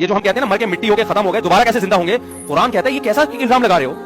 ये जो हम कहते हैं ना मर के मिट्टी हो गए खत्म हो गए दोबारा कैसे जिंदा होंगे, कुरान कहता है ये कैसा इल्जाम लगा रहे हो?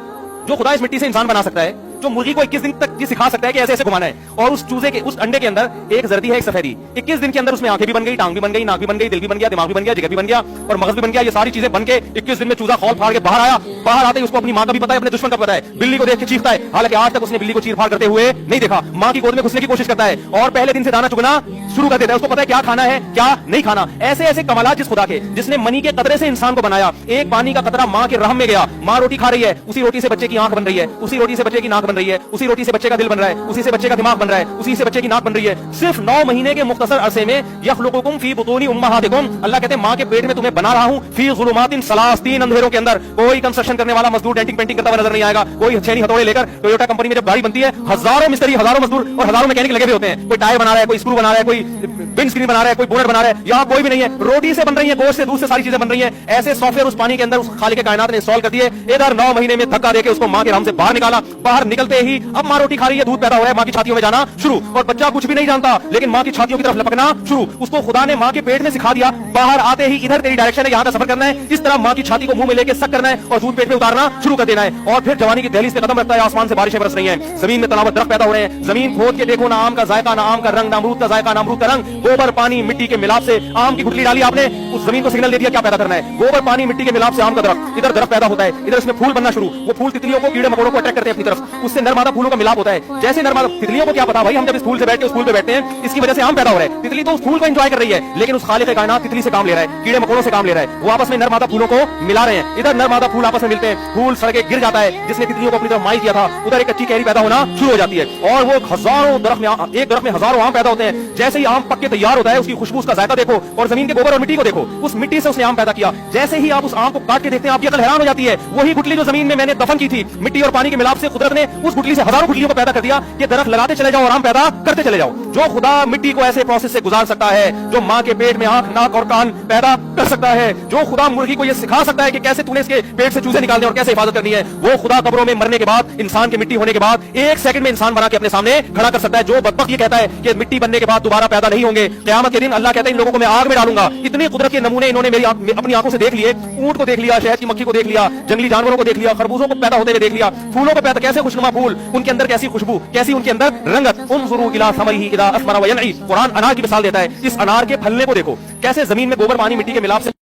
जो खुदा इस मिट्टी से इंसान बना सकता है, जो मुर्गी को 21 दिन तक ये सिखा सकता है कि ऐसे ऐसे घुमाना है, और उस चूजे के उस अंडे के अंदर एक जर्दी है एक सफेदी, 21 दिन के अंदर उसमें आंखें भी बन गई, टांग भी बन गई, नाक भी बन गई, दिल भी बन गया, दिमाग भी बन गया, जिगर भी बन गया और मगज भी बन गया, ये सारी चीजें बन के 21 दिन में चूजा खौल फाड़ के बाहर आया। बाहर आते ही उसको अपनी माँ का भी पता है, अपने दुश्मन का पता है, बिल्ली को देख के चीखता है, हालांकि आज तक उसने बिल्ली को चीर फाड़ करते हुए नहीं देखा। माँ की गोद में घुसने की कोशिश करता है और पहले दिन से दाना चुगना शुरू कर देता है, उसको पता है क्या खाना है क्या नहीं खाना। ऐसे ऐसे कमालात जिस खुदा के जिसने मनी के कतरे से इंसान को बनाया, एक पानी का कतरा माँ के रहम में गया, माँ रोटी खा रही है, उसी रोटी से बच्चे की आंख बन रही है, उसी रोटी से बच्चे की नाक बन रही है, उसी रोटी से बच्चे का दिल बन रहा है, उसी से बच्चे का दिमाग बन रहा है, उसी से बच्चे की नाक बन रही है। सिर्फ 9 महीने के मुख्तसर अरसे में यखलुकुकुम फी बुतूनी उम्महातिकुम, अल्लाह कहते हैं माँ के पेट में तुम्हें बना रहा हूं, फी ज़ुलुमातिन सलास, 3 अंधेरों के अंदर। कोई कंस्ट्रक्शन करने वाला मजदूर डेंटिंग पेंटिंग करता हुआ नजर नहीं आएगा, कोई छेनी हथौड़े लेकर टोयोटा कंपनी में जब गाड़ी बनती है हजारों मिस्त्री, हजारों मजदूर और हजारों मैकेनिक लगे हुए होते हैं, कोई टायर बना रहा है, कोई स्क्रू बना रहा है, कोई विंड स्क्रीन बना रहा है, कोई बोनट बना रहा है, यहाँ कोई भी नहीं है, रोटी से बन रही है, गोश्त से, दूध से सारी चीजें बन रही है। ऐसे सॉफ्टवेयर उस पानी के अंदर उस खालिक कायनात ने इंस्टॉल कर दिए। इधर 9 महीने में धक्का देके उसको माँ के रहम से बाहर निकाला, बाहर निकलते ही अब माँ रोटी खा रही है, दूध पैदा हो रहा है, माँ की छातियों में जाना शुरू, और बच्चा कुछ भी नहीं जानता लेकिन माँ की छातियों की तरफ लपकना शुरू। उसको खुदा ने माँ के पेट में सिखा दिया, बाहर आते ही इधर तेरी डायरेक्शन है, यहाँ का सफर करना है, इस तरह माँ की छाती को मुंह में लेके सक करना है और दूध पेट में उतारना शुरू कर देना है। और फिर जवानी की दहलीज पे कदम रखता है, आसमान से बारिशें बरस रही हैं, जमीन में तनावत दरख्त पैदा हो रहे हैं, जमीन खोद के देखो ना आम का जायका, ना आम का रंग, ना अमरूद का जायका, ना अमरूद का रंग, गोबर पानी मिट्टी के मिलाप से आम की गुठली डाली आपने, उस जमीन को सिग्नल दे दिया क्या पैदा करना है, गोबर पानी मिट्टी के मिलाप से आम का दरख्त, इधर दरख्त पैदा होता है, इधर इसमें फूल बनना शुरू, वो फूल तितलियों को कीड़े मकोड़ों को अट्रैक्ट करते हैं अपनी तरफ, उससे नर मादा फूलों का मिलाप होता है। जैसे नर मादा, तितलियों को क्या पता भाई, हम जब इस फूल से बैठ के उस फूल पे बैठते हैं इसकी वजह से आम पैदा हो रहा है, तितली तो उस फूल को एंजॉय कर रही है लेकिन उस खालिक कायनात तितली से काम ले रहा है, कीड़े मकोड़ों से काम ले रहा है, वो आपस में नर मादा फूलों को मिला रहे हैं, इधर नर मादा फूल आपस में मिलते हैं, फूल सड़ के गिर जाता है, जिसने तितलियों को अपनी तरफ माइल किया था, उधर एक कच्ची कैरी पैदा होना शुरू हो जाती है और वो हजारों दरख्त में, एक दरख्त में हजारों आम पैदा होते हैं। जैसे ही आम पक के तैयार होता है उसकी खुशबू, उसका जायका देखो और जमीन के गोबर और मिट्टी को देखो, उस मिट्टी से उसने आम पैदा किया। जैसे ही आप उस आम को काट के देखते हैं आपकी अकल हैरान हो जाती है, वही गुठली जो जमीन में मैंने दफन की थी, मिट्टी और पानी के मिलाप से कुदरत ने उस गुठली से हजारों गुठलियों को पैदा कर दिया कि दरख्त लगाते चले जाओ और आम पैदा करते चले जाओ। जो खुदा मिट्टी को ऐसे प्रोसेस से गुजार सकता है, जो माँ के पेट में आंख नाक और कान पैदा कर सकता है, जो खुदा मुर्गी को ये सिखा सकता है कि कैसे तूने इसके पेट से चूजे निकालने और कैसे हिफाजत करनी है, वो खुदा कब्रों में मरने के बाद, इंसान की मिट्टी होने के बाद 1 सेकंड में इंसान बना के अपने सामने खड़ा कर सकता है। जो बदबख्त ये कहता है कि मिट्टी बनने के बाद दोबारा पैदा नहीं होंगे, क़यामत के दिन अल्लाह कहता है इन लोगों को मैं आग में डालूंगा। इतनी कुदरत के नमूने इन्होंने मेरी अपनी आंखों से देख लिए, ऊंट को देख लिया, शहद की मक्खी को देख लिया, जंगली जानवरों को देख लिया, खरबूजों को पैदा होते हुए देख लिया, फूलों को पैदा, कैसे खुशनुमा फूल, उनके अंदर कैसी खुशबू, कैसी उनके अंदर रंगत। उन्जुरू इला समरिही इदा असमरा व यनई, कुरान अनार की मिसाल देता है, इस अनार के फलने को देखो, कैसे जमीन में गोबर पानी मिट्टी के मिलाप से